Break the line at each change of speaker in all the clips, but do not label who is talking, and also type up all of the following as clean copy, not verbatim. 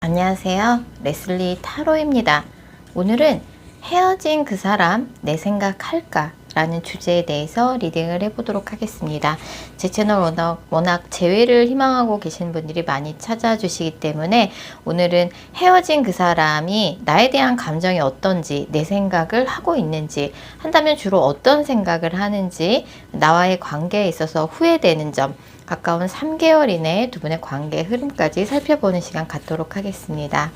안녕하세요. 레슬리 타로입니다. 오늘은 헤어진 그 사람 내 생각할까? 라는 주제에 대해서 리딩을 해보도록 하겠습니다. 제 채널 워낙 재회를 희망하고 계신 분들이 많이 찾아주시기 때문에 오늘은 헤어진 그 사람이 나에 대한 감정이 어떤지, 내 생각을 하고 있는지, 한다면 주로 어떤 생각을 하는지, 나와의 관계에 있어서 후회되는 점, 가까운 3개월 이내 두 분의 관계 흐름까지 살펴보는 시간 갖도록 하겠습니다.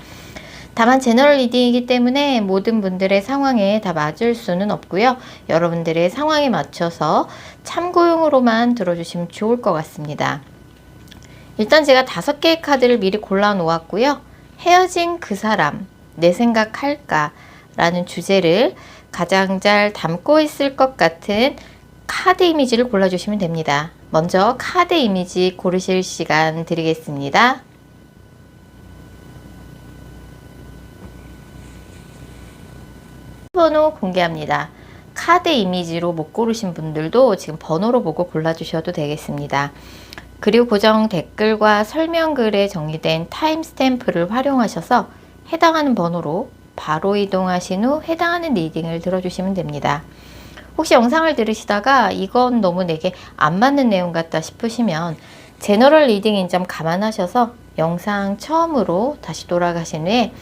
다만 제너럴 리딩이기 때문에 모든 분들의 상황에 다 맞을 수는 없고요. 여러분들의 상황에 맞춰서 참고용으로만 들어주시면 좋을 것 같습니다. 일단 제가 5개의 카드를 미리 골라 놓았고요. 헤어진 그 사람, 내 생각할까? 라는 주제를 가장 잘 담고 있을 것 같은 카드 이미지를 골라주시면 됩니다. 먼저 카드 이미지 고르실 시간 드리겠습니다. 번호 공개합니다. 카드 이미지로 못 고르신 분들도 지금 번호로 보고 골라주셔도 되겠습니다. 그리고 고정 댓글과 설명글에 정리된 타임스탬프를 활용하셔서 해당하는 번호로 바로 이동하신 후 해당하는 리딩을 들어주시면 됩니다. 혹시 영상을 들으시다가 이건 너무 내게 안 맞는 내용 같다 싶으시면 제너럴 리딩인 점 감안하셔서 영상 처음으로 다시 돌아가신 후에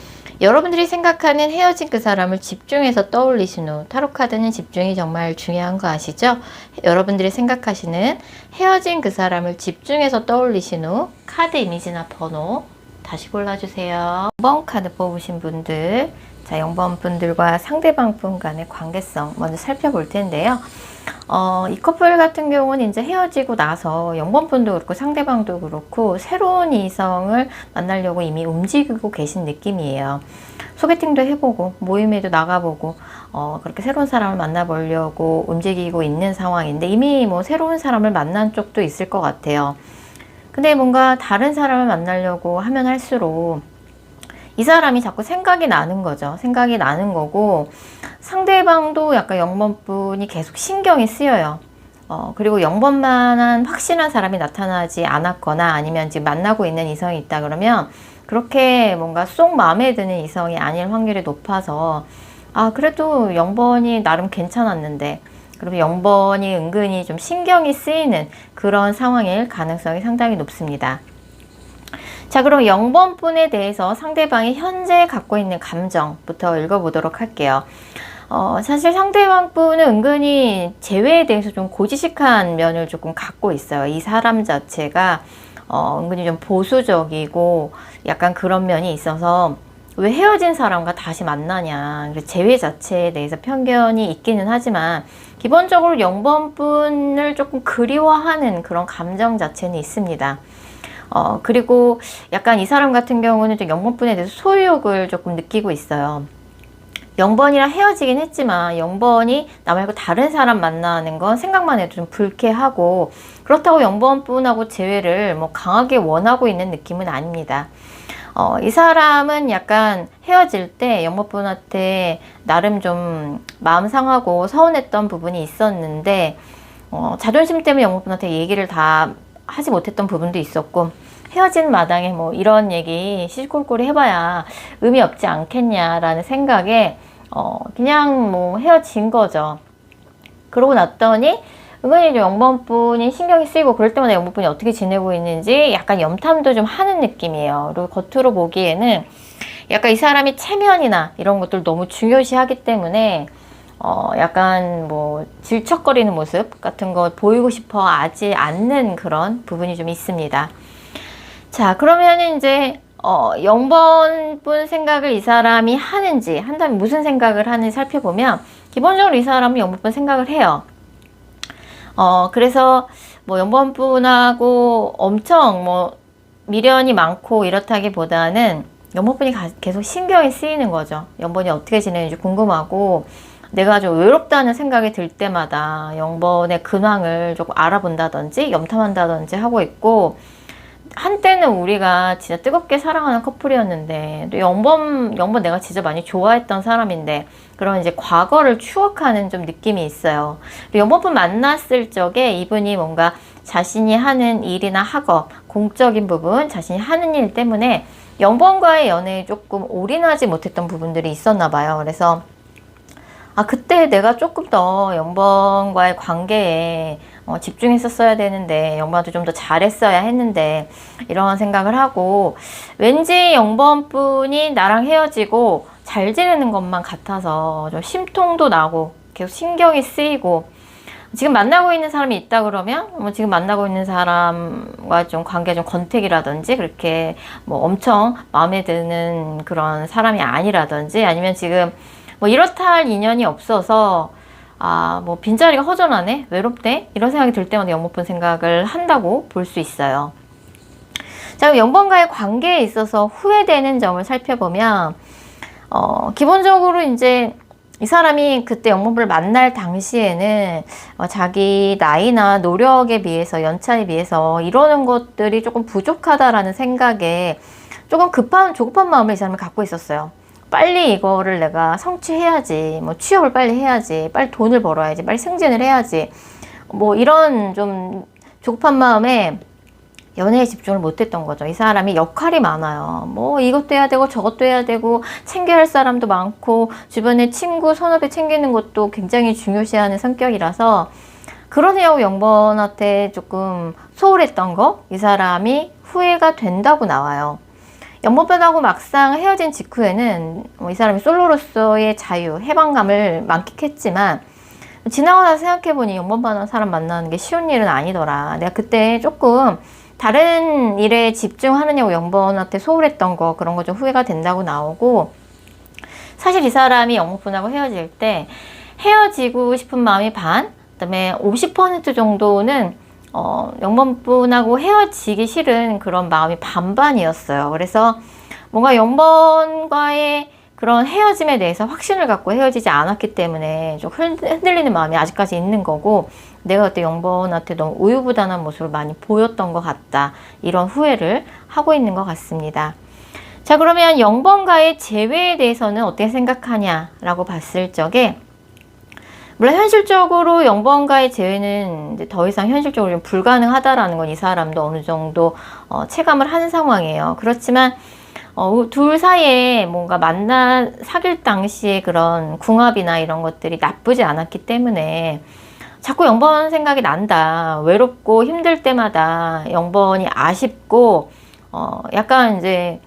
여러분들이 생각하는 헤어진 그 사람을 집중해서 떠올리신 후, 타로카드는 집중이 정말 중요한 거 아시죠? 여러분들이 생각하시는 헤어진 그 사람을 집중해서 떠올리신 후 카드 이미지나 번호 다시 골라주세요. 0번 카드 뽑으신 분들, 자, 0번 분들과 상대방 분 간의 관계성 먼저 살펴볼 텐데요. 이 커플 같은 경우는 이제 헤어지고 나서 0번 분도 그렇고 상대방도 그렇고 새로운 이성을 만나려고 이미 움직이고 계신 느낌이에요. 소개팅도 해보고 모임에도 나가보고 그렇게 새로운 사람을 만나보려고 움직이고 있는 상황인데 이미 뭐 새로운 사람을 만난 쪽도 있을 것 같아요. 근데 뭔가 다른 사람을 만나려고 하면 할수록 이 사람이 자꾸 생각이 나는 거죠. 생각이 나는 거고 상대방도 약간 0번 분이 계속 신경이 쓰여요. 그리고 0번만한 확실한 사람이 나타나지 않았거나 아니면 지금 만나고 있는 이성이 있다 그러면 그렇게 뭔가 쏙 마음에 드는 이성이 아닐 확률이 높아서 그래도 0번이 나름 괜찮았는데 그러면 0번이 은근히 좀 신경이 쓰이는 그런 상황일 가능성이 상당히 높습니다. 자, 그럼 0번 분에 대해서 상대방이 현재 갖고 있는 감정부터 읽어보도록 할게요. 사실 상대방 분은 은근히 재회에 대해서 좀 고지식한 면을 조금 갖고 있어요. 이 사람 자체가 은근히 좀 보수적이고 약간 그런 면이 있어서 왜 헤어진 사람과 다시 만나냐, 재회 자체에 대해서 편견이 있기는 하지만 기본적으로 0번 분을 조금 그리워하는 그런 감정 자체는 있습니다. 그리고 약간 이 사람 같은 경우는 좀 0번 분에 대해서 소유욕을 조금 느끼고 있어요. 0번이랑 헤어지긴 했지만 0번이 나 말고 다른 사람 만나는 건 생각만 해도 좀 불쾌하고 그렇다고 0번 분하고 재회를 뭐 강하게 원하고 있는 느낌은 아닙니다. 이 사람은 약간 헤어질 때 0번 분한테 나름 좀 마음 상하고 서운했던 부분이 있었는데 자존심 때문에 0번 분한테 얘기를 다 하지 못했던 부분도 있었고 헤어진 마당에 뭐 이런 얘기 시시콜콜이 해봐야 의미 없지 않겠냐라는 생각에 그냥 뭐 헤어진 거죠. 그러고 났더니 은근히 0번 분이 신경이 쓰이고 그럴 때마다 0번 분이 어떻게 지내고 있는지 약간 염탐도 좀 하는 느낌이에요. 그리고 겉으로 보기에는 약간 이 사람이 체면이나 이런 것들 너무 중요시하기 때문에 약간 뭐 질척거리는 모습 같은 거 보이고 싶어 하지 않는 그런 부분이 좀 있습니다. 자, 그러면 이제 0번 분 생각을 이 사람이 하는지 한다면 무슨 생각을 하는지 살펴보면 기본적으로 이 사람은 0번 분 생각을 해요. 그래서 뭐 0번 분하고 엄청 뭐 미련이 많고 이렇다기보다는 0번 분이 계속 신경이 쓰이는 거죠. 0번이 어떻게 지내는지 궁금하고 내가 좀 외롭다는 생각이 들 때마다 0번의 근황을 조금 알아본다든지 염탐한다든지 하고 있고 한때는 우리가 진짜 뜨겁게 사랑하는 커플이었는데 또 0번 내가 진짜 많이 좋아했던 사람인데 그런 이제 과거를 추억하는 좀 느낌이 있어요. 0번 만났을 적에 이분이 뭔가 자신이 하는 일이나 학업, 공적인 부분, 자신이 하는 일 때문에 영번과의 연애에 조금 올인하지 못했던 부분들이 있었나 봐요. 그래서 그때 내가 조금 더 영번과의 관계에 집중했었어야 되는데, 영번한테 좀 더 잘했어야 했는데, 이런 생각을 하고, 왠지 영번분이 나랑 헤어지고 잘 지내는 것만 같아서 좀 심통도 나고 계속 신경이 쓰이고, 지금 만나고 있는 사람이 있다 그러면 지금 만나고 있는 사람과 좀 관계가 좀 건택이라든지 그렇게 엄청 마음에 드는 그런 사람이 아니라든지, 아니면 지금 이렇다 할 인연이 없어서 빈자리가 허전하네, 외롭대, 이런 생각이 들 때마다 영번분 생각을 한다고 볼 수 있어요. 자, 그럼 영번과의 관계에 있어서 후회되는 점을 살펴보면, 기본적으로 이제 이 사람이 그때 영번분을 만날 당시에는 자기 나이나 노력에 비해서, 연차에 비해서 이러는 것들이 조금 부족하다라는 생각에 조금 조급한 마음을 이 사람이 갖고 있었어요. 빨리 이거를 내가 성취해야지, 취업을 빨리 해야지, 빨리 돈을 벌어야지, 빨리 승진을 해야지, 이런 좀 조급한 마음에 연애에 집중을 못했던 거죠. 이 사람이 역할이 많아요. 이것도 해야 되고 저것도 해야 되고 챙겨야 할 사람도 많고 주변에 친구, 선후배 챙기는 것도 굉장히 중요시하는 성격이라서, 그러냐고 영번한테 조금 소홀했던 거, 이 사람이 후회가 된다고 나와요. 영번분하고 막상 헤어진 직후에는 이 사람이 솔로로서의 자유, 해방감을 만끽했지만, 지나고 나서 생각해보니 영번반한 사람 만나는 게 쉬운 일은 아니더라. 내가 그때 조금 다른 일에 집중하느냐고 영번한테 소홀했던 거, 그런 거 좀 후회가 된다고 나오고, 사실 이 사람이 영번분하고 헤어질 때 헤어지고 싶은 마음이 반, 그다음에 50% 정도는 영번분하고 헤어지기 싫은 그런 마음이 반반이었어요. 그래서 뭔가 영번과의 그런 헤어짐에 대해서 확신을 갖고 헤어지지 않았기 때문에 좀 흔들리는 마음이 아직까지 있는 거고, 내가 그때 영번한테 너무 우유부단한 모습을 많이 보였던 것 같다, 이런 후회를 하고 있는 것 같습니다. 자, 그러면 영번과의 재회에 대해서는 어떻게 생각하냐라고 봤을 적에, 물론 현실적으로 영번과의 재회는 이제 더 이상 현실적으로 좀 불가능하다라는 건 이 사람도 어느 정도 체감을 하는 상황이에요. 그렇지만 둘 사이에 뭔가 사귈 당시에 그런 궁합이나 이런 것들이 나쁘지 않았기 때문에 자꾸 영번 생각이 난다. 외롭고 힘들 때마다 영번이 아쉽고, 약간 이제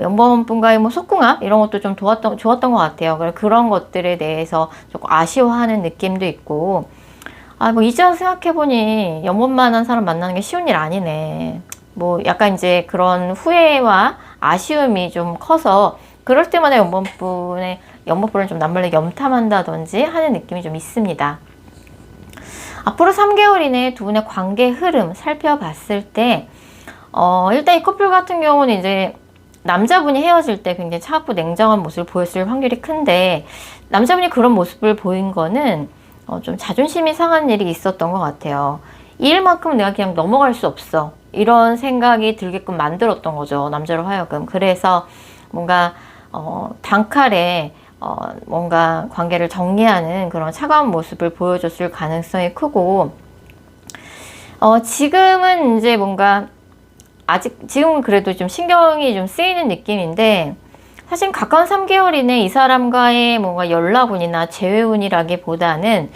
영번분과의 속궁합 이런 것도 좀 좋았던 것 같아요. 그런 것들에 대해서 조금 아쉬워하는 느낌도 있고, 이제 와서 생각해보니 영번만한 사람 만나는 게 쉬운 일 아니네. 약간 이제 그런 후회와 아쉬움이 좀 커서, 그럴 때마다 영번분을 좀 남몰래 염탐한다든지 하는 느낌이 좀 있습니다. 앞으로 3개월 이내 두 분의 관계 흐름 살펴봤을 때, 일단 이 커플 같은 경우는 이제 남자분이 헤어질 때 굉장히 차갑고 냉정한 모습을 보였을 확률이 큰데, 남자분이 그런 모습을 보인 거는 좀 자존심이 상한 일이 있었던 것 같아요. 이 일만큼 내가 그냥 넘어갈 수 없어, 이런 생각이 들게끔 만들었던 거죠, 남자로 하여금. 그래서 뭔가 단칼에 뭔가 관계를 정리하는 그런 차가운 모습을 보여줬을 가능성이 크고, 지금은 이제 뭔가 지금은 그래도 좀 신경이 좀 쓰이는 느낌인데, 사실 가까운 3개월 이내 이 사람과의 뭔가 연락운이나 재회운이라기보다는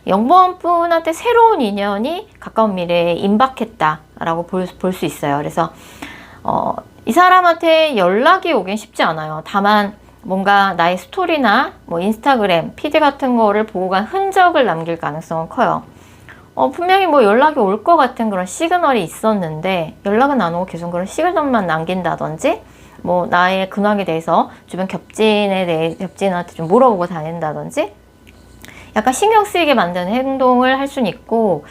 영번분한테 새로운 인연이 가까운 미래에 임박했다라고 볼 수 있어요. 그래서 이 사람한테 연락이 오긴 쉽지 않아요. 다만 뭔가 나의 스토리나 인스타그램 피드 같은 거를 보고 간 흔적을 남길 가능성은 커요. 분명히 연락이 올 것 같은 그런 시그널이 있었는데 연락은 안 오고 계속 그런 시그널만 남긴다든지, 나의 근황에 대해서 주변 겹친한테 좀 물어보고 다닌다든지, 약간 신경 쓰이게 만드는 행동을 할 수는 있고,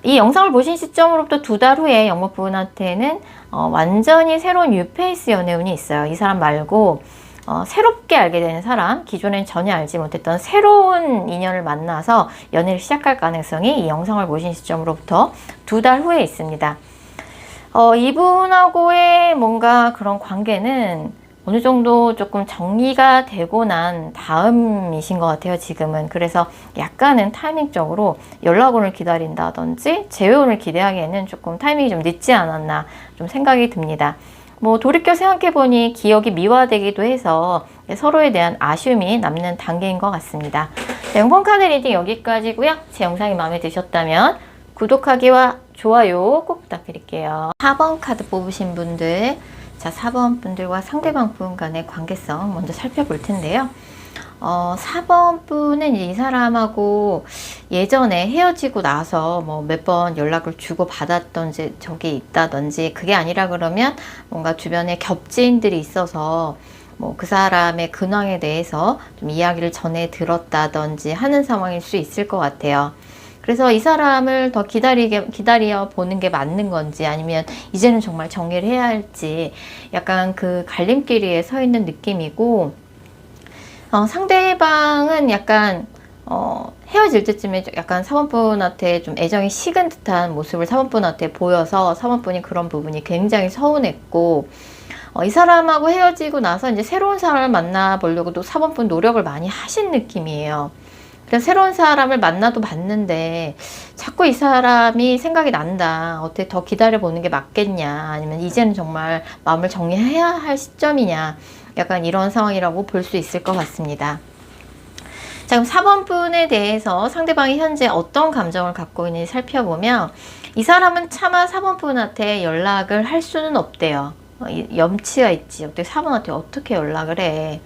이 영상을 보신 시점으로부터 2달 후에 영번분한테는 완전히 새로운 뉴페이스 연애운이 있어요. 이 사람 말고 새롭게 알게 되는 사람, 기존엔 전혀 알지 못했던 새로운 인연을 만나서 연애를 시작할 가능성이 이 영상을 보신 시점으로부터 2달 후에 있습니다. 이분하고의 뭔가 그런 관계는 어느 정도 조금 정리가 되고 난 다음이신 것 같아요, 지금은. 그래서 약간은 타이밍적으로 연락원을 기다린다든지 재회원을 기대하기에는 조금 타이밍이 좀 늦지 않았나 좀 생각이 듭니다. 뭐 돌이켜 생각해보니 기억이 미화되기도 해서 서로에 대한 아쉬움이 남는 단계인 것 같습니다. 영번 카드 리딩 여기까지고요. 제 영상이 마음에 드셨다면 구독하기와 좋아요 꼭 부탁드릴게요. 4번 카드 뽑으신 분들, 자 4번 분들과 상대방 분 간의 관계성 먼저 살펴볼 텐데요. 4번 분은 이 사람하고 예전에 헤어지고 나서 뭐 몇 번 연락을 주고 받았던지 적이 있다든지, 그게 아니라 그러면 뭔가 주변에 겹지인들이 있어서 뭐 그 사람의 근황에 대해서 좀 이야기를 전해 들었다든지 하는 상황일 수 있을 것 같아요. 그래서 이 사람을 더 기다려 보는 게 맞는 건지, 아니면 이제는 정말 정리를 해야 할지, 약간 그 갈림길에 서 있는 느낌이고, 상대방은 약간 헤어질 때쯤에 약간 사원분한테 좀 애정이 식은 듯한 모습을 사원분한테 보여서 사원분이 그런 부분이 굉장히 서운했고, 이 사람하고 헤어지고 나서 이제 새로운 사람을 만나보려고도 사원분 노력을 많이 하신 느낌이에요. 그래서 새로운 사람을 만나도 봤는데 자꾸 이 사람이 생각이 난다. 어떻게 더 기다려보는 게 맞겠냐, 아니면 이제는 정말 마음을 정리해야 할 시점이냐, 약간 이런 상황이라고 볼 수 있을 것 같습니다. 자, 그럼 4번 분에 대해서 상대방이 현재 어떤 감정을 갖고 있는지 살펴보면, 이 사람은 차마 4번 분한테 연락을 할 수는 없대요. 염치가 있지. 어떻게 4번한테 어떻게 연락을 해.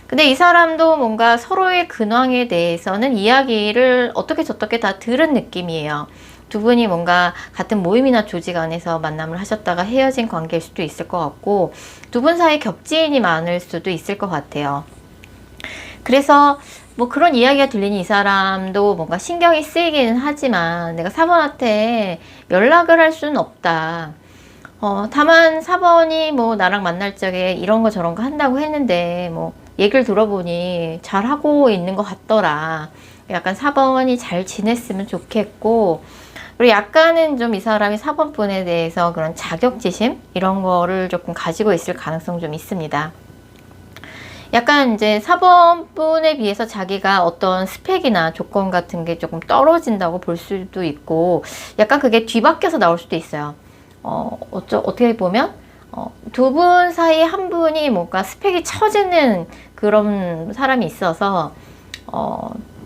근데 이 사람도 뭔가 서로의 근황에 대해서는 이야기를 어떻게 저떻게 다 들은 느낌이에요. 두 분이 뭔가 같은 모임이나 조직 안에서 만남을 하셨다가 헤어진 관계일 수도 있을 것 같고, 두 분 사이 겹지인이 많을 수도 있을 것 같아요. 그래서 뭐 그런 이야기가 들리니 이 사람도 뭔가 신경이 쓰이기는 하지만 내가 4번한테 연락을 할 수는 없다. 다만 4번이 뭐 나랑 만날 적에 이런 거 저런 거 한다고 했는데 뭐 얘기를 들어보니 잘하고 있는 것 같더라. 약간 4번이 잘 지냈으면 좋겠고, 그리고 약간은 좀 이 사람이 4번 분에 대해서 그런 자격지심 이런 거를 조금 가지고 있을 가능성 좀 있습니다. 약간 이제 4번 분에 비해서 자기가 어떤 스펙이나 조건 같은 게 조금 떨어진다고 볼 수도 있고, 약간 그게 뒤바뀌어서 나올 수도 있어요. 어떻게 보면 두 분 사이에 한 분이 뭔가 스펙이 처지는 그런 사람이 있어서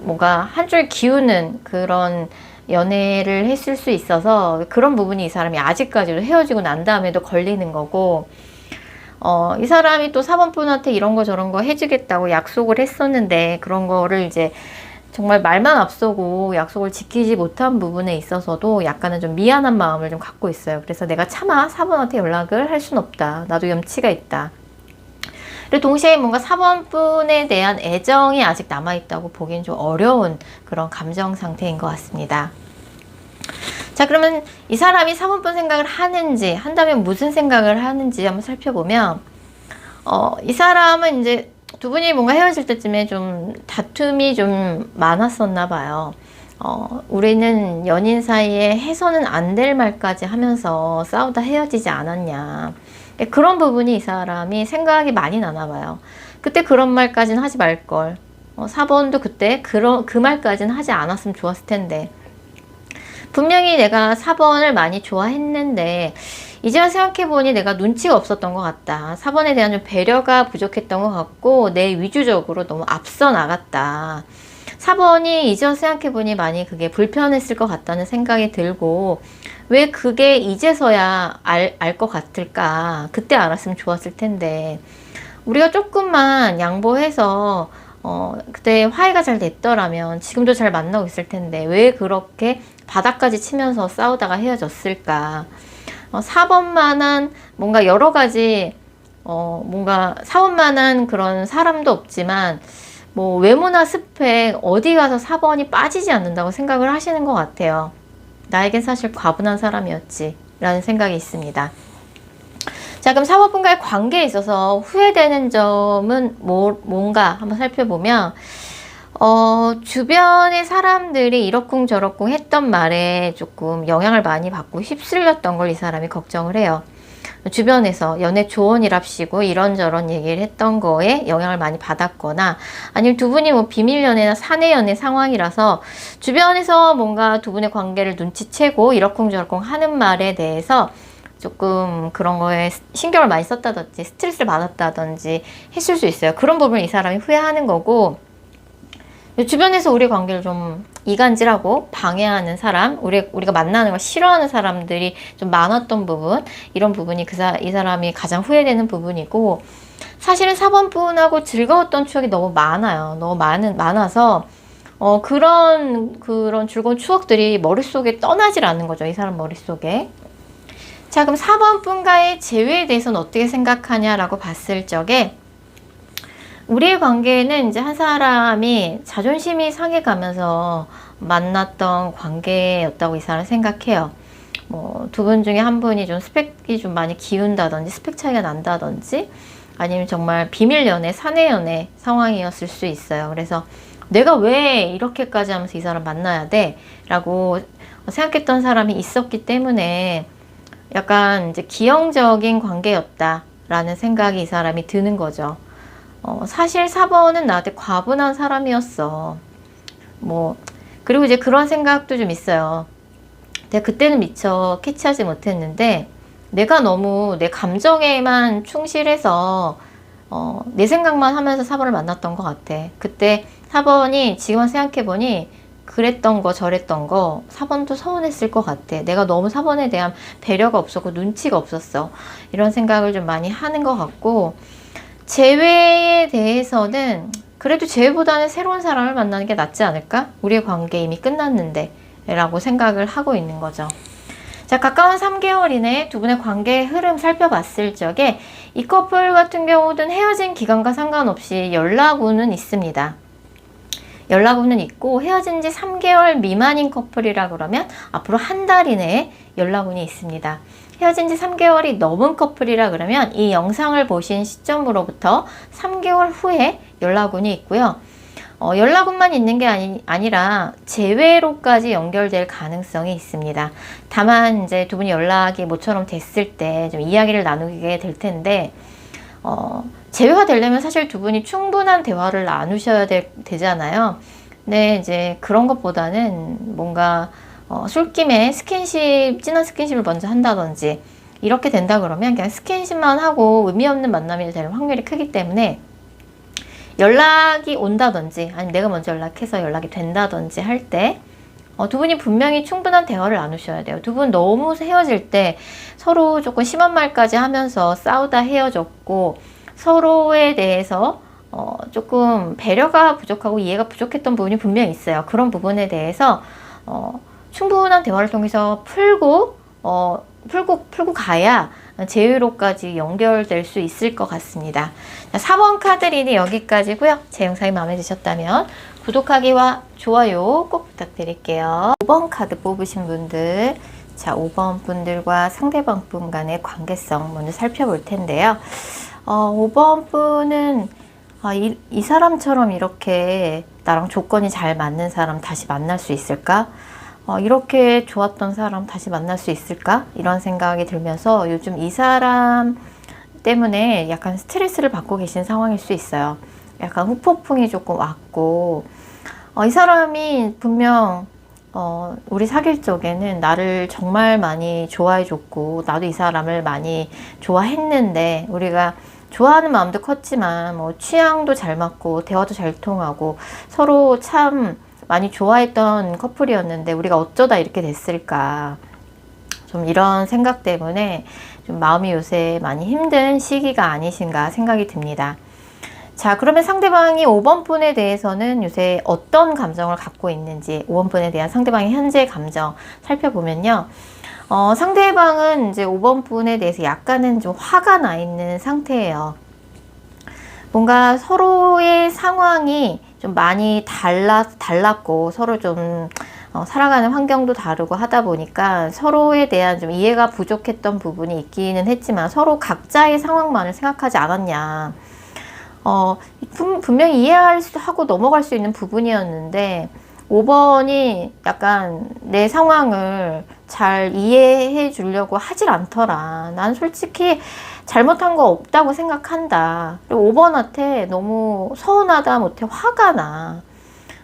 뭔가 한줄 기우는 그런 연애를 했을 수 있어서, 그런 부분이 이 사람이 아직까지도 헤어지고 난 다음에도 걸리는 거고, 이 사람이 또 4번 분한테 이런 거 저런 거 해주겠다고 약속을 했었는데 그런 거를 이제 정말 말만 앞서고 약속을 지키지 못한 부분에 있어서도 약간은 좀 미안한 마음을 좀 갖고 있어요. 그래서 내가 차마 4번한테 연락을 할 순 없다. 나도 염치가 있다. 그리고 동시에 뭔가 4번 분에 대한 애정이 아직 남아있다고 보기엔 좀 어려운 그런 감정 상태인 것 같습니다. 자, 그러면 이 사람이 4번 분 생각을 하는지, 한다면 무슨 생각을 하는지 한번 살펴보면, 이 사람은 이제 두 분이 뭔가 헤어질 때쯤에 좀 다툼이 좀 많았었나 봐요. 우리는 연인 사이에 해서는 안 될 말까지 하면서 싸우다 헤어지지 않았냐. 그런 부분이 이 사람이 생각이 많이 나나 봐요. 그때 그런 말까지는 하지 말걸. 4번도 그때 그 말까지는 하지 않았으면 좋았을 텐데. 분명히 내가 4번을 많이 좋아했는데 이제야 생각해보니 내가 눈치가 없었던 것 같다. 4번에 대한 좀 배려가 부족했던 것 같고 내 위주적으로 너무 앞서 나갔다. 4번이 이제 생각해보니 많이 그게 불편했을 것 같다는 생각이 들고, 왜 그게 이제서야 알 것 같을까? 그때 알았으면 좋았을 텐데, 우리가 조금만 양보해서 그때 화해가 잘 됐더라면 지금도 잘 만나고 있을 텐데 왜 그렇게 바닥까지 치면서 싸우다가 헤어졌을까? 4번만한 뭔가 여러 가지 뭔가 4번만한 그런 사람도 없지만 뭐 외모나 스펙 어디 가서 4번이 빠지지 않는다고 생각을 하시는 것 같아요. 나에겐 사실 과분한 사람이었지 라는 생각이 있습니다. 자, 그럼 4번분과의 관계에 있어서 후회되는 점은 뭔가 한번 살펴보면, 주변의 사람들이 이러쿵저러쿵 했던 말에 조금 영향을 많이 받고 휩쓸렸던 걸 이 사람이 걱정을 해요. 주변에서 연애 조언이랍시고 이런저런 얘기를 했던 거에 영향을 많이 받았거나, 아니면 두 분이 뭐 비밀 연애나 사내 연애 상황이라서 주변에서 뭔가 두 분의 관계를 눈치채고 이러쿵저러쿵 하는 말에 대해서 조금 그런 거에 신경을 많이 썼다든지 스트레스를 받았다든지 했을 수 있어요. 그런 부분을 이 사람이 후회하는 거고, 주변에서 우리 관계를 좀 이간질하고 방해하는 사람, 우리가 만나는 걸 싫어하는 사람들이 좀 많았던 부분, 이런 부분이 이 사람이 가장 후회되는 부분이고, 사실은 4번 분하고 즐거웠던 추억이 너무 많아요. 너무 많아서 그런 즐거운 추억들이 머릿속에 떠나질 않는 거죠. 이 사람 머릿속에. 자, 그럼 4번 분과의 재회에 대해서는 어떻게 생각하냐라고 봤을 적에, 우리의 관계는 이제 한 사람이 자존심이 상해가면서 만났던 관계였다고 이 사람은 생각해요. 뭐, 두 분 중에 한 분이 좀 스펙이 좀 많이 기운다든지, 스펙 차이가 난다든지, 아니면 정말 비밀 연애, 사내 연애 상황이었을 수 있어요. 그래서 내가 왜 이렇게까지 하면서 이 사람 만나야 돼? 라고 생각했던 사람이 있었기 때문에 약간 이제 기형적인 관계였다라는 생각이 이 사람이 드는 거죠. 사실 4번은 나한테 과분한 사람이었어. 그리고 이제 그런 생각도 좀 있어요. 내가 그때는 미처 캐치하지 못했는데, 내가 너무 내 감정에만 충실해서, 내 생각만 하면서 4번을 만났던 것 같아. 그때 4번이 지금 생각해보니, 그랬던 거 저랬던 거 4번도 서운했을 것 같아. 내가 너무 4번에 대한 배려가 없었고 눈치가 없었어. 이런 생각을 좀 많이 하는 것 같고, 재회에 대해서는 그래도 재회보다는 새로운 사람을 만나는 게 낫지 않을까? 우리의 관계 이미 끝났는데 라고 생각을 하고 있는 거죠. 자, 가까운 3개월 이내 두 분의 관계의 흐름 살펴봤을 적에 이 커플 같은 경우는 헤어진 기간과 상관없이 연락운은 있습니다. 연락운은 있고, 헤어진 지 3개월 미만인 커플이라 그러면 앞으로 한 달 이내에 연락운이 있습니다. 헤어진 지 3개월이 넘은 커플이라 그러면 이 영상을 보신 시점으로부터 3개월 후에 연락운이 있고요. 연락운만 있는 게 아니라 재회로까지 연결될 가능성이 있습니다. 다만 이제 두 분이 연락이 모처럼 됐을 때 좀 이야기를 나누게 될 텐데, 재회가 되려면 사실 두 분이 충분한 대화를 나누셔야 되잖아요. 근데 이제 그런 것보다는 뭔가 술김에 진한 스킨십을 먼저 한다든지 이렇게 된다 그러면 그냥 스킨십만 하고 의미 없는 만남이 될 확률이 크기 때문에, 연락이 온다든지 아니면 내가 먼저 연락해서 연락이 된다든지 할 때 두 분이 분명히 충분한 대화를 나누셔야 돼요. 두 분 너무 헤어질 때 서로 조금 심한 말까지 하면서 싸우다 헤어졌고, 서로에 대해서 조금 배려가 부족하고 이해가 부족했던 부분이 분명히 있어요. 그런 부분에 대해서 충분한 대화를 통해서 풀고 가야 재회로까지 연결될 수 있을 것 같습니다. 자, 4번 카드 리딩 여기까지고요. 제 영상이 마음에 드셨다면 구독하기와 좋아요 꼭 부탁드릴게요. 5번 카드 뽑으신 분들, 자, 5번 분들과 상대방 분 간의 관계성 먼저 살펴볼 텐데요. 5번 분은 이 사람처럼 이렇게 나랑 조건이 잘 맞는 사람 다시 만날 수 있을까? 이렇게 좋았던 사람 다시 만날 수 있을까? 이런 생각이 들면서 요즘 이 사람 때문에 약간 스트레스를 받고 계신 상황일 수 있어요. 약간 후폭풍이 조금 왔고, 이 사람이 분명 우리 사귈 적에는 나를 정말 많이 좋아해 줬고, 나도 이 사람을 많이 좋아했는데, 우리가 좋아하는 마음도 컸지만 뭐 취향도 잘 맞고 대화도 잘 통하고 서로 참 많이 좋아했던 커플이었는데 우리가 어쩌다 이렇게 됐을까, 좀 이런 생각 때문에 좀 마음이 요새 많이 힘든 시기가 아니신가 생각이 듭니다. 자, 그러면 상대방이 5번 분에 대해서는 요새 어떤 감정을 갖고 있는지, 5번 분에 대한 상대방의 현재 감정 살펴보면요. 상대방은 이제 5번 분에 대해서 약간은 좀 화가 나 있는 상태예요. 뭔가 서로의 상황이 좀 많이 달랐고, 서로 좀 살아가는 환경도 다르고 하다 보니까 서로에 대한 좀 이해가 부족했던 부분이 있기는 했지만, 서로 각자의 상황만을 생각하지 않았냐. 분명히 이해하고 넘어갈 수 있는 부분이었는데 5번이 약간 내 상황을 잘 이해해 주려고 하질 않더라. 난 솔직히 잘못한 거 없다고 생각한다. 그리고 5번한테 너무 서운하다 못해 화가 나.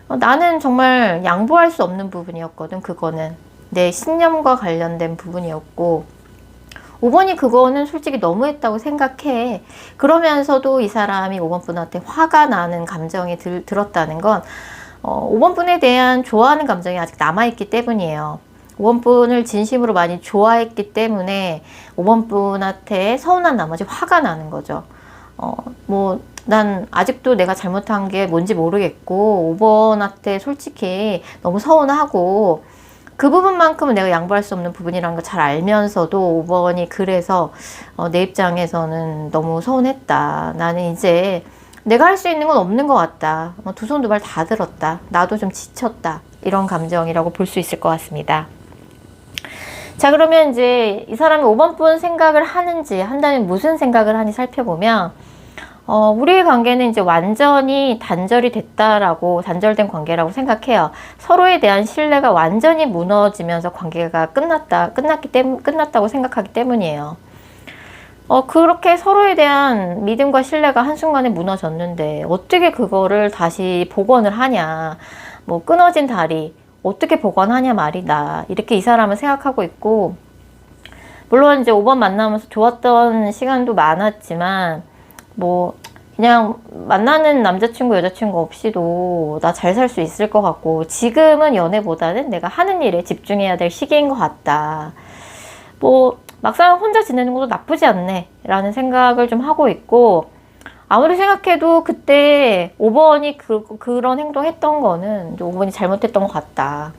나는 정말 양보할 수 없는 부분이었거든. 그거는 내 신념과 관련된 부분이었고, 5번이 그거는 솔직히 너무했다고 생각해. 그러면서도 이 사람이 5번 분한테 화가 나는 감정이 들었다는 건 5번 분에 대한 좋아하는 감정이 아직 남아있기 때문이에요. 5번 분을 진심으로 많이 좋아했기 때문에 5번 분한테 서운한 나머지 화가 나는 거죠. 난 아직도 내가 잘못한 게 뭔지 모르겠고 5번한테 솔직히 너무 서운하고 그 부분만큼은 내가 양보할 수 없는 부분이라는 걸 잘 알면서도 5번이 그래서 내 입장에서는 너무 서운했다. 나는 이제 내가 할 수 있는 건 없는 것 같다. 두 손 두 발 다 들었다. 나도 좀 지쳤다. 이런 감정이라고 볼 수 있을 것 같습니다. 자, 그러면 이제 이 사람이 5번 분 생각을 하는지, 한다면 무슨 생각을 하는지 살펴보면 우리의 관계는 이제 완전히 단절된 관계라고 생각해요. 서로에 대한 신뢰가 완전히 무너지면서 관계가 끝났다고 생각하기 때문이에요. 그렇게 서로에 대한 믿음과 신뢰가 한순간에 무너졌는데 어떻게 그거를 다시 복원을 하냐. 끊어진 다리 어떻게 복원하냐 말이다. 이렇게 이 사람은 생각하고 있고, 물론 이제 5번 만나면서 좋았던 시간도 많았지만 그냥 만나는 남자친구 여자친구 없이도 나 잘 살 수 있을 것 같고, 지금은 연애보다는 내가 하는 일에 집중해야 될 시기인 것 같다. 막상 혼자 지내는 것도 나쁘지 않네 라는 생각을 좀 하고 있고, 아무리 생각해도 그때 5번이 그런 행동했던 거는 5번이 잘못했던 것 같다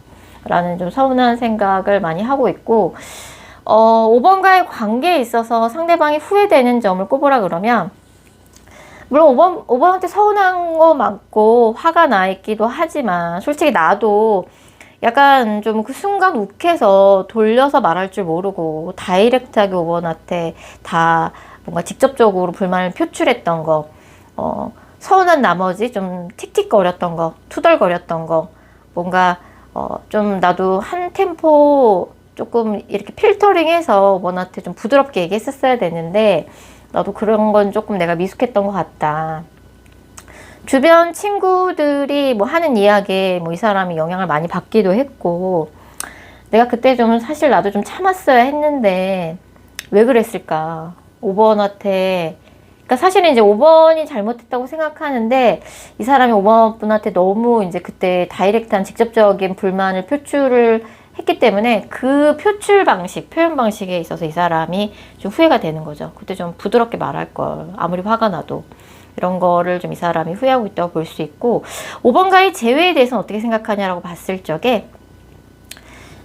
라는 좀 서운한 생각을 많이 하고 있고, 5번과의 관계에 있어서 상대방이 후회되는 점을 꼽으라 그러면, 물론 5번한테 서운한 거 많고 화가 나 있기도 하지만, 솔직히 나도 약간 좀 그 순간 욱해서 돌려서 말할 줄 모르고 다이렉트하게 5번한테 다 뭔가 직접적으로 불만을 표출했던 거, 서운한 나머지 좀 틱틱거렸던 거, 투덜거렸던 거, 뭔가 좀 나도 한 템포 조금 이렇게 필터링해서 5번한테 좀 부드럽게 얘기했었어야 되는데, 나도 그런 건 조금 내가 미숙했던 것 같다. 주변 친구들이 하는 이야기에 이 사람이 영향을 많이 받기도 했고, 내가 그때 좀 사실 나도 좀 참았어야 했는데 왜 그랬을까? 5번한테, 그러니까 사실은 이제 5번이 잘못했다고 생각하는데, 이 사람이 5번 분한테 너무 이제 그때 다이렉트한 직접적인 불만을 표출을 했기 때문에 그 표현 방식에 있어서 이 사람이 좀 후회가 되는 거죠. 그때 좀 부드럽게 말할 걸, 아무리 화가 나도. 이런 거를 좀 이 사람이 후회하고 있다고 볼 수 있고, 5번과의 재회에 대해서는 어떻게 생각하냐라고 봤을 적에,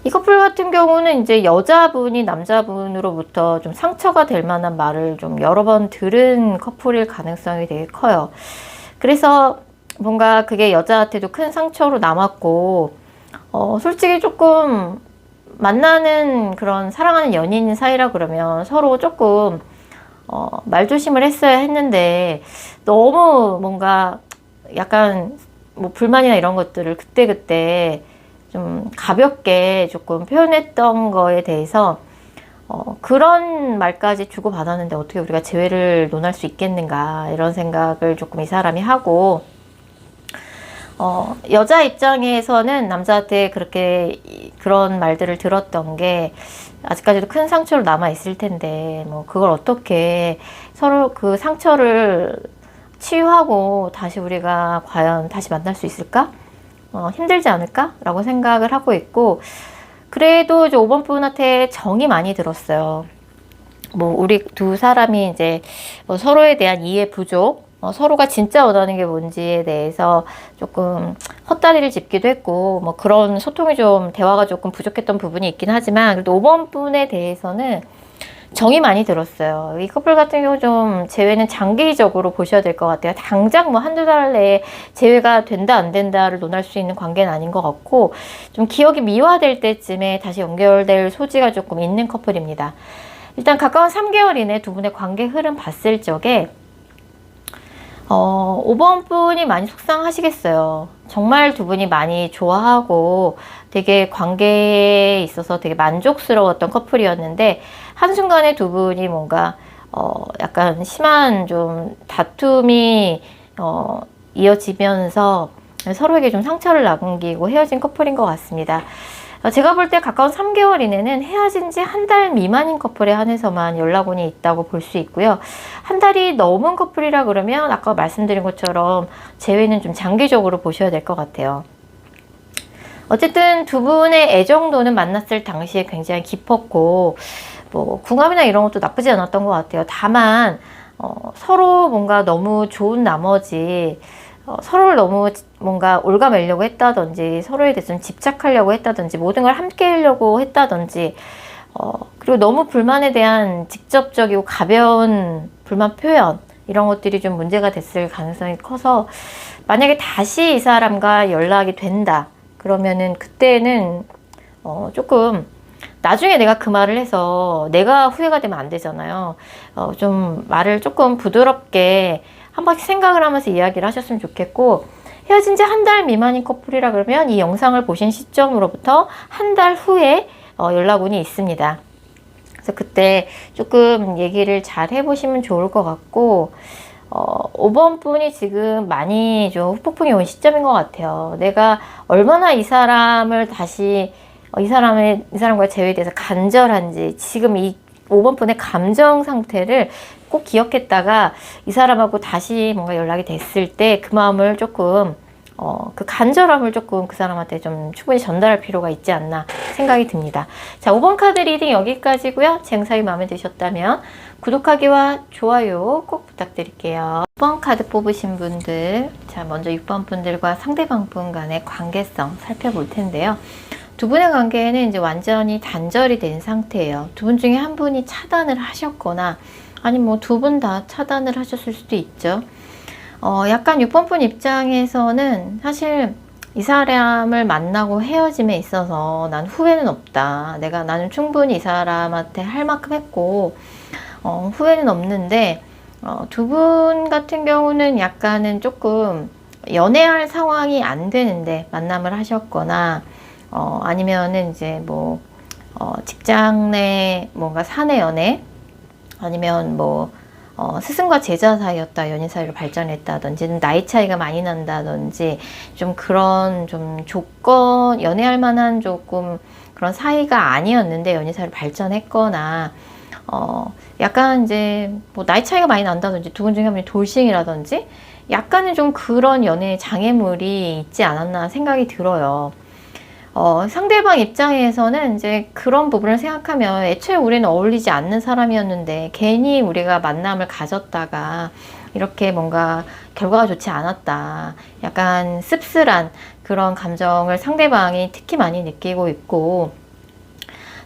이 커플 같은 경우는 이제 여자분이 남자분으로부터 좀 상처가 될 만한 말을 좀 여러 번 들은 커플일 가능성이 되게 커요. 그래서 뭔가 그게 여자한테도 큰 상처로 남았고, 솔직히 조금 만나는 그런 사랑하는 연인 사이라 그러면 서로 조금 말조심을 했어야 했는데, 너무 뭔가 약간 불만이나 이런 것들을 그때그때 좀 가볍게 조금 표현했던 거에 대해서 그런 말까지 주고받았는데 어떻게 우리가 재회를 논할 수 있겠는가, 이런 생각을 조금 이 사람이 하고, 여자 입장에서는 남자한테 그런 말들을 들었던 게 아직까지도 큰 상처로 남아 있을 텐데, 그걸 어떻게 서로 그 상처를 치유하고 다시 우리가 과연 다시 만날 수 있을까? 힘들지 않을까? 라고 생각을 하고 있고, 그래도 이제 5번 분한테 정이 많이 들었어요. 우리 두 사람이 이제 서로에 대한 이해 부족, 서로가 진짜 원하는 게 뭔지에 대해서 조금 헛다리를 짚기도 했고, 그런 소통이 좀, 대화가 조금 부족했던 부분이 있긴 하지만, 그래도 5번 분에 대해서는 정이 많이 들었어요. 이 커플 같은 경우 좀 재회는 장기적으로 보셔야 될 것 같아요. 당장 한두 달 내에 재회가 된다 안 된다를 논할 수 있는 관계는 아닌 것 같고, 좀 기억이 미화될 때쯤에 다시 연결될 소지가 조금 있는 커플입니다. 일단 가까운 3개월 이내 두 분의 관계 흐름 봤을 적에 5번 분이 많이 속상하시겠어요. 정말 두 분이 많이 좋아하고 되게 관계에 있어서 되게 만족스러웠던 커플이었는데, 한순간에 두 분이 뭔가 약간 심한 좀 다툼이 이어지면서 서로에게 좀 상처를 남기고 헤어진 커플인 것 같습니다. 제가 볼 때 가까운 3개월 이내는 헤어진 지 한 달 미만인 커플에 한해서만 연락운이 있다고 볼 수 있고요. 한 달이 넘은 커플이라 그러면 아까 말씀드린 것처럼 재회는 좀 장기적으로 보셔야 될 것 같아요. 어쨌든 두 분의 애정도는 만났을 당시에 굉장히 깊었고 뭐 궁합이나 이런 것도 나쁘지 않았던 것 같아요. 다만 서로 뭔가 너무 좋은 나머지 서로를 너무 뭔가 올가매려고 했다든지 서로에 대해서 좀 집착하려고 했다든지 모든 걸 함께 하려고 했다든지 그리고 너무 불만에 대한 직접적이고 가벼운 불만 표현 이런 것들이 좀 문제가 됐을 가능성이 커서 만약에 다시 이 사람과 연락이 된다 그러면은 그때는 조금 나중에 내가 그 말을 해서 내가 후회가 되면 안 되잖아요. 좀 말을 조금 부드럽게 한 번씩 생각을 하면서 이야기를 하셨으면 좋겠고 헤어진 지 한 달 미만인 커플이라 그러면 이 영상을 보신 시점으로부터 한 달 후에 연락운이 있습니다. 그래서 그때 조금 얘기를 잘 해보시면 좋을 것 같고 5번 분이 지금 많이 좀 후폭풍이 온 시점인 것 같아요. 내가 얼마나 이 사람을 다시 이 사람과의 재회에 대해서 간절한지 지금 이 5번 분의 감정 상태를 꼭 기억했다가 이 사람하고 다시 뭔가 연락이 됐을 때 그 마음을 조금 그 간절함을 조금 그 사람한테 좀 충분히 전달할 필요가 있지 않나 생각이 듭니다. 자, 5번 카드 리딩 여기까지고요. 제 영상이 마음에 드셨다면 구독하기와 좋아요 꼭 부탁드릴게요. 6번 카드 뽑으신 분들, 자 먼저 6번 분들과 상대방 분 간의 관계성 살펴볼 텐데요. 두 분의 관계는 이제 완전히 단절이 된 상태예요. 두 분 중에 한 분이 차단을 하셨거나 아니면 뭐 두 분 다 차단을 하셨을 수도 있죠. 약간 6번 분 입장에서는 사실 이 사람을 만나고 헤어짐에 있어서 난 후회는 없다. 나는 충분히 이 사람한테 할 만큼 했고 후회는 없는데 두 분 같은 경우는 약간은 조금 연애할 상황이 안 되는데 만남을 하셨거나 아니면은 이제 뭐 직장 내 뭔가 사내 연애 아니면 뭐 스승과 제자 사이였다 연인 사이로 발전했다든지 나이 차이가 많이 난다든지 좀 그런 좀 조건 연애할 만한 조금 그런 사이가 아니었는데 연인 사이로 발전했거나 약간 이제 뭐 나이 차이가 많이 난다든지 두 분 중에 한 분이 돌싱이라든지 약간은 좀 그런 연애 장애물이 있지 않았나 생각이 들어요. 상대방 입장에서는 이제 그런 부분을 생각하면 애초에 우리는 어울리지 않는 사람이었는데 괜히 우리가 만남을 가졌다가 이렇게 뭔가 결과가 좋지 않았다. 약간 씁쓸한 그런 감정을 상대방이 특히 많이 느끼고 있고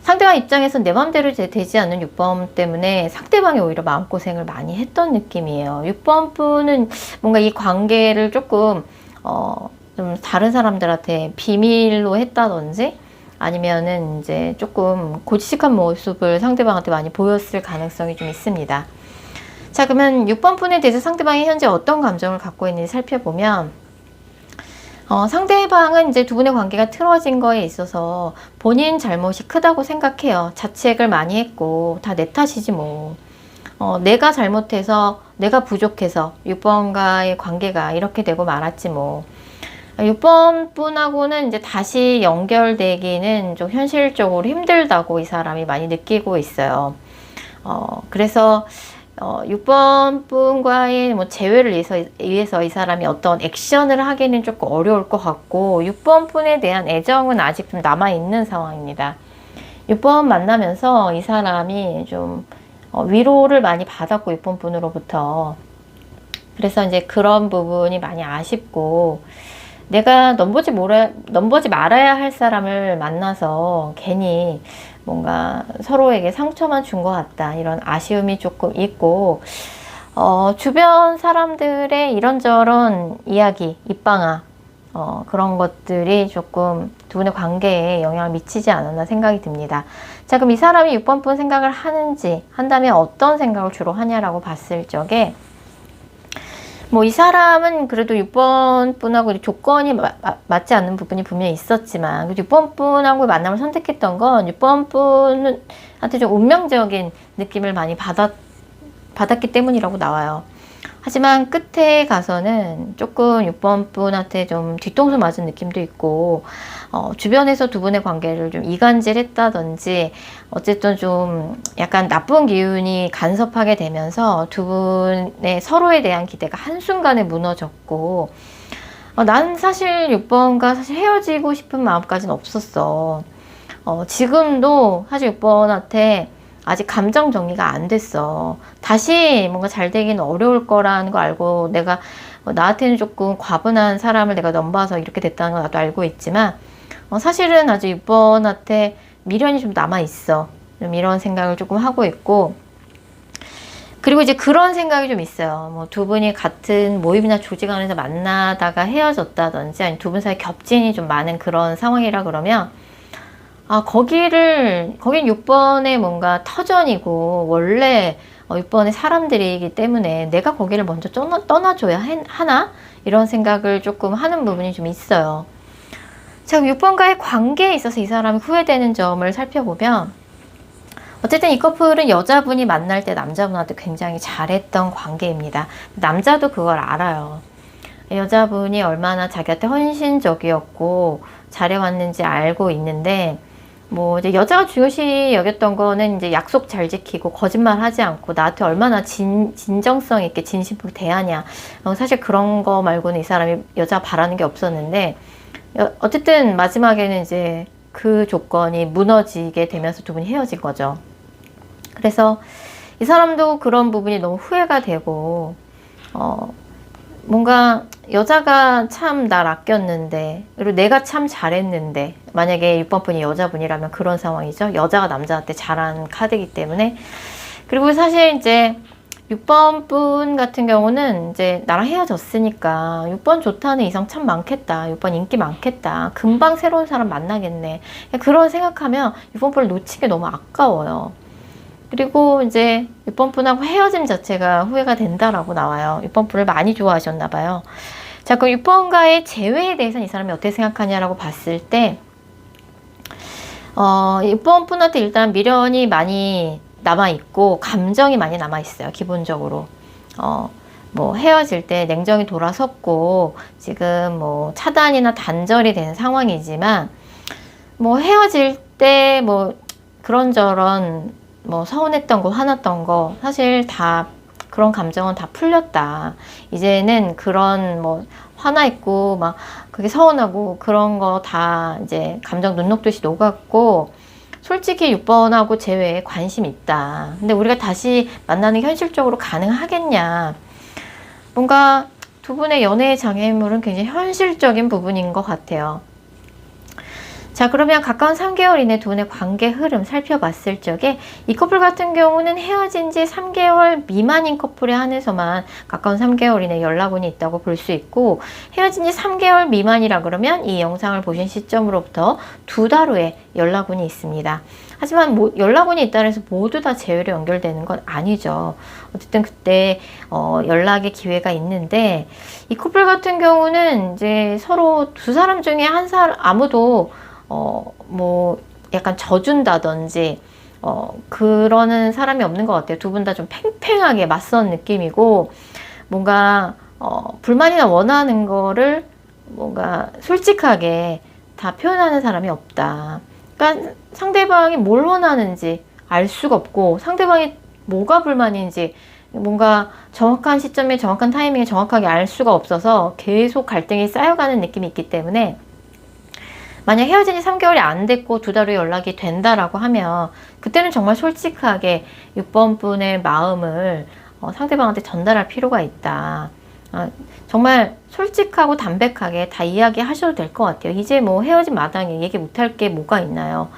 상대방 입장에서는 내 맘대로 되지 않는 6번 때문에 상대방이 오히려 마음고생을 많이 했던 느낌이에요. 6번 분은 뭔가 이 관계를 조금 좀 다른 사람들한테 비밀로 했다든지 아니면은 이제 조금 고지식한 모습을 상대방한테 많이 보였을 가능성이 좀 있습니다. 자, 그러면 6번 분에 대해서 상대방이 현재 어떤 감정을 갖고 있는지 살펴보면 상대방은 이제 두 분의 관계가 틀어진 거에 있어서 본인 잘못이 크다고 생각해요. 자책을 많이 했고 다 내 탓이지 뭐. 내가 잘못해서 내가 부족해서 6번과의 관계가 이렇게 되고 말았지 뭐. 6번 분하고는 이제 다시 연결되기는 좀 현실적으로 힘들다고 이 사람이 많이 느끼고 있어요. 그래서 6번 분과의 뭐 재회를 위해서 이 사람이 어떤 액션을 하기는 조금 어려울 것 같고 6번 분에 대한 애정은 아직 좀 남아있는 상황입니다. 6번 만나면서 이 사람이 좀 위로를 많이 받았고 6번 분으로부터 그래서 이제 그런 부분이 많이 아쉽고 내가 넘보지 말아야 할 사람을 만나서 괜히 뭔가 서로에게 상처만 준 것 같다. 이런 아쉬움이 조금 있고 주변 사람들의 이런저런 이야기, 입방아 그런 것들이 조금 두 분의 관계에 영향을 미치지 않았나 생각이 듭니다. 자, 그럼 이 사람이 6번 분 생각을 하는지 한다면 어떤 생각을 주로 하냐라고 봤을 적에 뭐 이 사람은 그래도 6번 분하고 조건이 맞지 않는 부분이 분명히 있었지만 6번 분하고 만남을 선택했던 건 6번 분한테 좀 운명적인 느낌을 많이 받았기 때문이라고 나와요. 하지만 끝에 가서는 조금 6번 분한테 좀 뒤통수 맞은 느낌도 있고, 주변에서 두 분의 관계를 좀 이간질했다든지, 어쨌든 좀 약간 나쁜 기운이 간섭하게 되면서 두 분의 서로에 대한 기대가 한순간에 무너졌고, 난 사실 6번과 사실 헤어지고 싶은 마음까지는 없었어. 지금도 사실 6번한테 아직 감정 정리가 안 됐어. 다시 뭔가 잘 되기는 어려울 거라는 거 알고 내가 나한테는 조금 과분한 사람을 내가 넘봐서 이렇게 됐다는 거 나도 알고 있지만 사실은 아직 6번한테 미련이 좀 남아 있어. 좀 이런 생각을 조금 하고 있고, 그리고 이제 그런 생각이 좀 있어요. 뭐 두 분이 같은 모임이나 조직 안에서 만나다가 헤어졌다든지 아니면 두 분 사이 겹진이 좀 많은 그런 상황이라 그러면 거긴 6번의 뭔가 터전이고 원래 6번의 사람들이기 때문에 내가 거기를 먼저 떠나줘야 하나? 이런 생각을 조금 하는 부분이 좀 있어요. 자, 6번과의 관계에 있어서 이 사람이 후회되는 점을 살펴보면, 어쨌든 이 커플은 여자분이 만날 때 남자분한테 굉장히 잘했던 관계입니다. 남자도 그걸 알아요. 여자분이 얼마나 자기한테 헌신적이었고 잘해왔는지 알고 있는데, 뭐 이제 여자가 중요시 여겼던 거는 이제 약속 잘 지키고 거짓말 하지 않고 나한테 얼마나 진정성 있게 진심으로 대하냐. 사실 그런 거 말고는 이 사람이 여자 바라는 게 없었는데, 어쨌든 마지막에는 이제 그 조건이 무너지게 되면서 두 분이 헤어진 거죠. 그래서 이 사람도 그런 부분이 너무 후회가 되고, 뭔가 여자가 참 날 아꼈는데, 그리고 내가 참 잘했는데, 만약에 6번 분이 여자분이라면 그런 상황이죠. 여자가 남자한테 잘한 카드이기 때문에. 그리고 사실 이제 6번 분 같은 경우는 이제 나랑 헤어졌으니까 6번 좋다는 이성 참 많겠다. 6번 인기 많겠다. 금방 새로운 사람 만나겠네. 그런 생각하면 6번 분을 놓친 게 너무 아까워요. 그리고 이제 6번 분하고 헤어짐 자체가 후회가 된다라고 나와요. 6번 분을 많이 좋아하셨나 봐요. 자, 그럼 6번과의 재회에 대해서는 이 사람이 어떻게 생각하냐라고 봤을 때, 6번 분한테 일단 미련이 많이 남아있고, 감정이 많이 남아있어요, 기본적으로. 뭐 헤어질 때 냉정히 돌아섰고, 지금 뭐 차단이나 단절이 된 상황이지만, 뭐 헤어질 때 뭐 그런저런 뭐 서운했던 거, 화났던 거, 사실 다 그런 감정은 다 풀렸다. 이제는 그런 뭐 화나 있고 막 그게 서운하고 그런 거 다 이제 감정 눈 녹듯이 녹았고, 솔직히 6번하고 재회에 관심 있다. 근데 우리가 다시 만나는 게 현실적으로 가능하겠냐. 뭔가 두 분의 연애의 장애물은 굉장히 현실적인 부분인 것 같아요. 자, 그러면 가까운 3개월 이내 두 분의 관계 흐름 살펴봤을 적에 이 커플 같은 경우는 헤어진 지 3개월 미만인 커플에 한해서만 가까운 3개월 이내 연락운이 있다고 볼 수 있고, 헤어진 지 3개월 미만이라 그러면 이 영상을 보신 시점으로부터 2달 후에 연락운이 있습니다. 하지만 뭐 연락운이 있다고 해서 모두 다 재회로 연결되는 건 아니죠. 어쨌든 그때 연락의 기회가 있는데, 이 커플 같은 경우는 이제 서로 두 사람 중에 한 사람 아무도 뭐 약간 져준다든지 그러는 사람이 없는 것 같아요. 두 분 다 좀 팽팽하게 맞선 느낌이고, 뭔가 불만이나 원하는 거를 뭔가 솔직하게 다 표현하는 사람이 없다. 그러니까 상대방이 뭘 원하는지 알 수가 없고, 상대방이 뭐가 불만인지 뭔가 정확한 시점에 정확한 타이밍에 정확하게 알 수가 없어서 계속 갈등이 쌓여가는 느낌이 있기 때문에, 만약 헤어진 지 3개월이 안 됐고 2달 후에 연락이 된다라고 하면 그때는 정말 솔직하게 6번 분의 마음을 상대방한테 전달할 필요가 있다. 정말 솔직하고 담백하게 다 이야기하셔도 될 것 같아요. 이제 뭐 헤어진 마당에 얘기 못할 게 뭐가 있나요?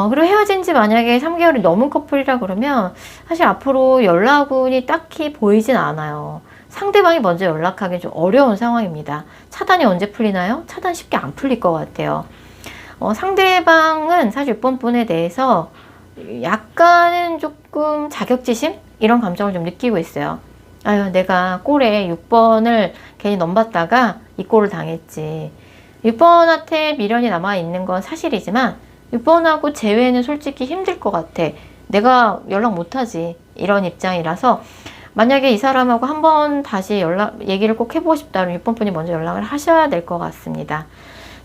그리고 헤어진 지 만약에 3개월이 넘은 커플이라 그러면 사실 앞으로 연락운이 딱히 보이진 않아요. 상대방이 먼저 연락하기 좀 어려운 상황입니다. 차단이 언제 풀리나요? 차단 쉽게 안 풀릴 것 같아요. 상대방은 사실 6번 분에 대해서 약간은 조금 자격지심? 이런 감정을 좀 느끼고 있어요. 아유, 내가 꼴에 6번을 괜히 넘봤다가 이 꼴을 당했지. 6번한테 미련이 남아있는 건 사실이지만 6번하고 재회는 솔직히 힘들 것 같아. 내가 연락 못하지. 이런 입장이라서 만약에 이 사람하고 한번 다시 얘기를 꼭 해보고 싶다면 6번 분이 먼저 연락을 하셔야 될 것 같습니다.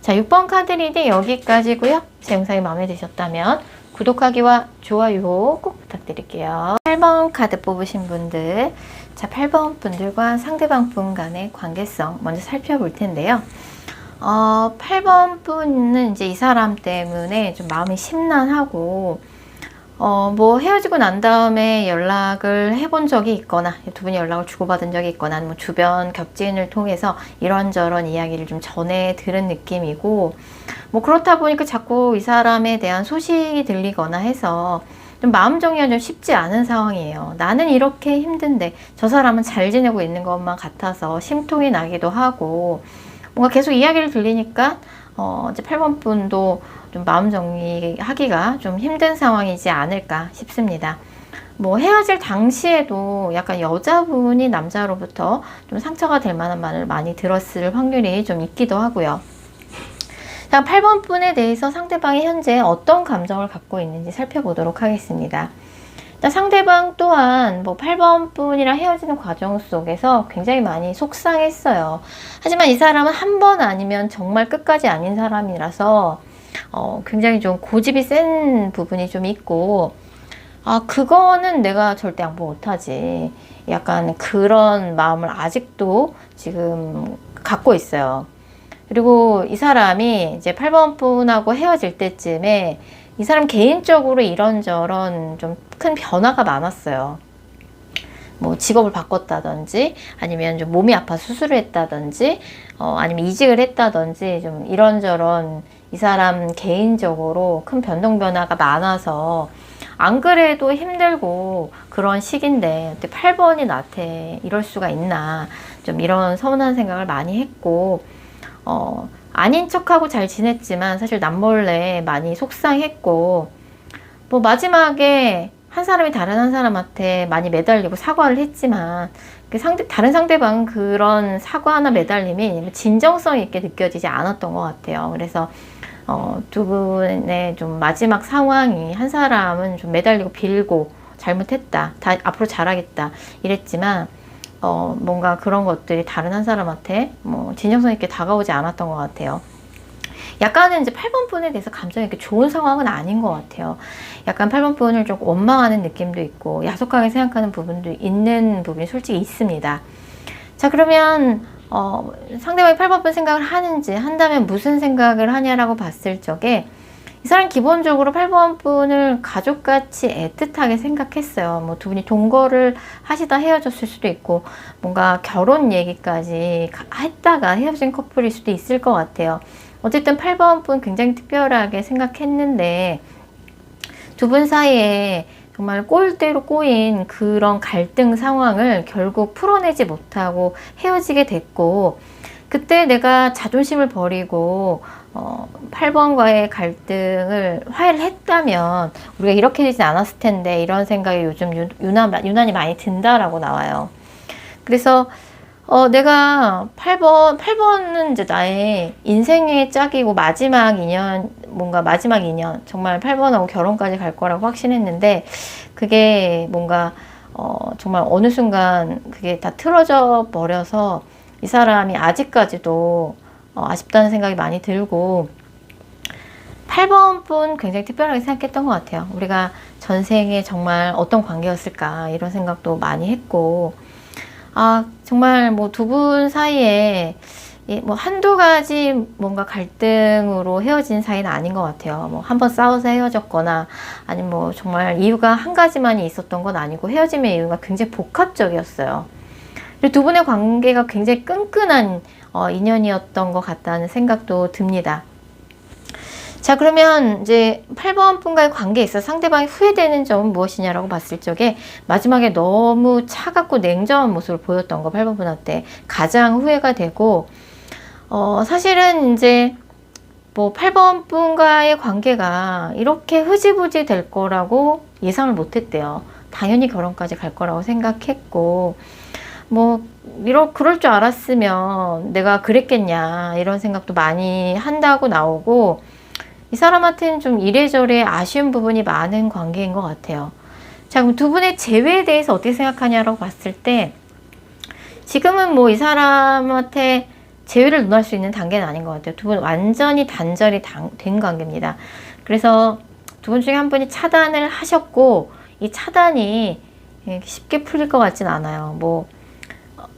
자, 6번 카드 리딩 여기까지고요. 제 영상이 마음에 드셨다면 구독하기와 좋아요 꼭 부탁드릴게요. 8번 카드 뽑으신 분들, 자, 8번 분들과 상대방 분 간의 관계성 먼저 살펴볼 텐데요. 8번 분은 이제 이 사람 때문에 좀 마음이 심란하고, 뭐 헤어지고 난 다음에 연락을 해본 적이 있거나 두 분이 연락을 주고받은 적이 있거나 뭐 주변 겹지인을 통해서 이런저런 이야기를 좀 전해 들은 느낌이고, 뭐 그렇다 보니까 자꾸 이 사람에 대한 소식이 들리거나 해서 좀 마음 정리가 좀 쉽지 않은 상황이에요. 나는 이렇게 힘든데 저 사람은 잘 지내고 있는 것만 같아서 심통이 나기도 하고, 뭔가 계속 이야기를 들리니까 이제 8번 분도 좀 마음 정리하기가 좀 힘든 상황이지 않을까 싶습니다. 뭐 헤어질 당시에도 약간 여자분이 남자로부터 좀 상처가 될 만한 말을 많이 들었을 확률이 좀 있기도 하고요. 자, 8번 분에 대해서 상대방이 현재 어떤 감정을 갖고 있는지 살펴보도록 하겠습니다. 상대방 또한 뭐 8번 분이랑 헤어지는 과정 속에서 굉장히 많이 속상했어요. 하지만 이 사람은 한 번 아니면 정말 끝까지 아닌 사람이라서 굉장히 좀 고집이 센 부분이 좀 있고, 그거는 내가 절대 양보 못하지, 약간 그런 마음을 아직도 지금 갖고 있어요. 그리고 이 사람이 이제 8번 분하고 헤어질 때쯤에 이 사람 개인적으로 이런저런 좀 큰 변화가 많았어요. 뭐 직업을 바꿨다든지, 아니면 좀 몸이 아파 수술을 했다든지, 아니면 이직을 했다든지, 좀 이런저런 이 사람 개인적으로 큰 변동 변화가 많아서 안 그래도 힘들고 그런 시기인데 어떻게 8번이 나한테 이럴 수가 있나, 좀 이런 서운한 생각을 많이 했고, 아닌 척하고 잘 지냈지만 사실 남몰래 많이 속상했고, 뭐 마지막에 한 사람이 다른 한 사람한테 많이 매달리고 사과를 했지만 다른 상대방은 그런 사과나 매달림이 진정성 있게 느껴지지 않았던 것 같아요. 그래서 두 분의 좀 마지막 상황이, 한 사람은 좀 매달리고 빌고 잘못했다, 앞으로 잘하겠다 이랬지만 뭔가 그런 것들이 다른 한 사람한테 뭐 진정성 있게 다가오지 않았던 것 같아요. 약간은 이제 8번 분에 대해서 감정이 이렇게 좋은 상황은 아닌 것 같아요. 약간 8번 분을 좀 원망하는 느낌도 있고 야속하게 생각하는 부분도 있는 부분이 솔직히 있습니다. 자, 그러면 상대방이 8번 분 생각을 하는지, 한다면 무슨 생각을 하냐라고 봤을 적에 이 사람 기본적으로 8번 분을 가족같이 애틋하게 생각했어요. 뭐 두 분이 동거를 하시다 헤어졌을 수도 있고, 뭔가 결혼 얘기까지 했다가 헤어진 커플일 수도 있을 것 같아요. 어쨌든 8번 분 굉장히 특별하게 생각했는데, 두 분 사이에 정말 꼴대로 꼬인 그런 갈등 상황을 결국 풀어내지 못하고 헤어지게 됐고, 그때 내가 자존심을 버리고 8번과의 갈등을 화해를 했다면 우리가 이렇게 되진 않았을 텐데, 이런 생각이 요즘 유난히 많이 든다라고 나와요. 그래서 내가 8번은 이제 나의 인생의 짝이고 마지막 인연, 뭔가 마지막 인연, 정말 8번하고 결혼까지 갈 거라고 확신했는데, 그게 뭔가 정말 어느 순간 그게 다 틀어져 버려서 이 사람이 아직까지도 아쉽다는 생각이 많이 들고, 8번 분 굉장히 특별하게 생각했던 것 같아요. 우리가 전생에 정말 어떤 관계였을까, 이런 생각도 많이 했고, 정말 뭐 두 분 사이에 뭐 한두 가지 뭔가 갈등으로 헤어진 사이는 아닌 것 같아요. 뭐 한 번 싸워서 헤어졌거나, 아니면 뭐 정말 이유가 한 가지만이 있었던 건 아니고, 헤어짐의 이유가 굉장히 복합적이었어요. 두 분의 관계가 굉장히 끈끈한 인연이었던 것 같다는 생각도 듭니다. 자, 그러면 이제 8번 분과의 관계에 있어서 상대방이 후회되는 점은 무엇이냐라고 봤을 적에, 마지막에 너무 차갑고 냉정한 모습을 보였던 거 8번 분한테 가장 후회가 되고, 사실은 이제 뭐 8번 분과의 관계가 이렇게 흐지부지 될 거라고 예상을 못했대요. 당연히 결혼까지 갈 거라고 생각했고, 뭐 그럴 줄 알았으면 내가 그랬겠냐, 이런 생각도 많이 한다고 나오고, 이 사람한테는 좀 이래저래 아쉬운 부분이 많은 관계인 것 같아요. 자, 그럼 두 분의 재회에 대해서 어떻게 생각하냐라고 봤을 때 지금은 뭐 이 사람한테 재회를 논할 수 있는 단계는 아닌 것 같아요. 두 분 완전히 단절이 된 관계입니다. 그래서 두 분 중에 한 분이 차단을 하셨고 이 차단이 쉽게 풀릴 것 같진 않아요. 뭐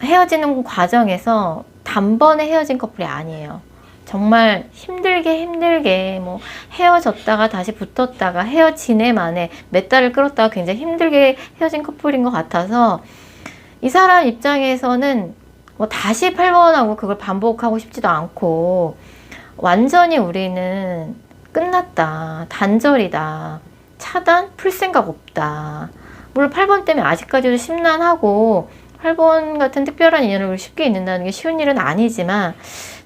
헤어지는 과정에서 단번에 헤어진 커플이 아니에요. 정말 힘들게 뭐 헤어졌다가 다시 붙었다가 헤어지네 만에 몇 달을 끌었다가 굉장히 힘들게 헤어진 커플인 것 같아서 이 사람 입장에서는 뭐 다시 8번하고 그걸 반복하고 싶지도 않고 완전히 우리는 끝났다, 단절이다, 차단, 풀 생각 없다. 물론 8번 때문에 아직까지도 심란하고 8번 같은 특별한 인연을 쉽게 잊는다는 게 쉬운 일은 아니지만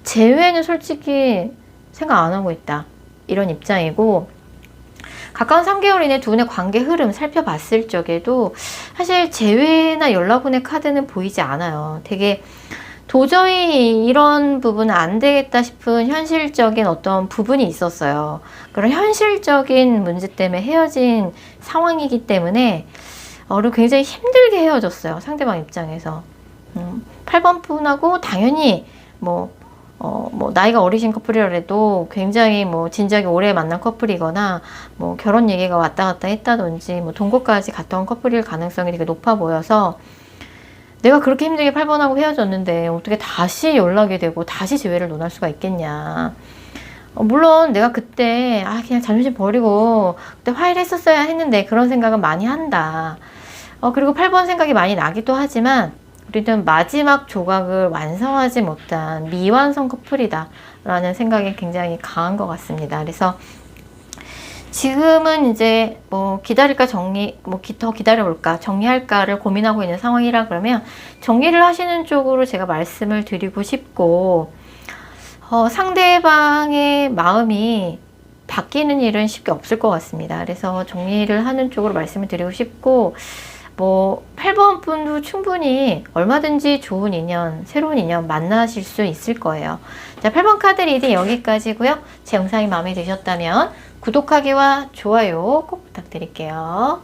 재회는 솔직히 생각 안 하고 있다, 이런 입장이고, 가까운 3개월 이내 두 분의 관계 흐름 살펴봤을 적에도 사실 재회나 연락운의 카드는 보이지 않아요. 되게 도저히 이런 부분은 안 되겠다 싶은 현실적인 어떤 부분이 있었어요. 그런 현실적인 문제 때문에 헤어진 상황이기 때문에 그리고 굉장히 힘들게 헤어졌어요. 상대방 입장에서. 8번 분하고 당연히 뭐 나이가 어리신 커플이라도 굉장히 뭐 진지하게 오래 만난 커플이거나 뭐 결혼 얘기가 왔다 갔다 했다든지 뭐 동거까지 갔다 온 커플일 가능성이 되게 높아 보여서 내가 그렇게 힘들게 8번하고 헤어졌는데 어떻게 다시 연락이 되고 다시 재회를 논할 수가 있겠냐. 물론 내가 그때 그냥 자존심 버리고 그때 화해를 했었어야 했는데 그런 생각은 많이 한다. 그리고 8번 생각이 많이 나기도 하지만 우리는 마지막 조각을 완성하지 못한 미완성 커플이다 라는 생각이 굉장히 강한 것 같습니다. 그래서 지금은 이제 뭐 기다릴까 더 기다려볼까 정리할까를 고민하고 있는 상황이라 그러면 정리를 하시는 쪽으로 제가 말씀을 드리고 싶고, 상대방의 마음이 바뀌는 일은 쉽게 없을 것 같습니다. 그래서 정리를 하는 쪽으로 말씀을 드리고 싶고, 뭐 8번 분도 충분히 얼마든지 좋은 인연, 새로운 인연 만나실 수 있을 거예요. 자, 8번 카드 리딩 여기까지고요. 제 영상이 마음에 드셨다면 구독하기와 좋아요 꼭 부탁드릴게요.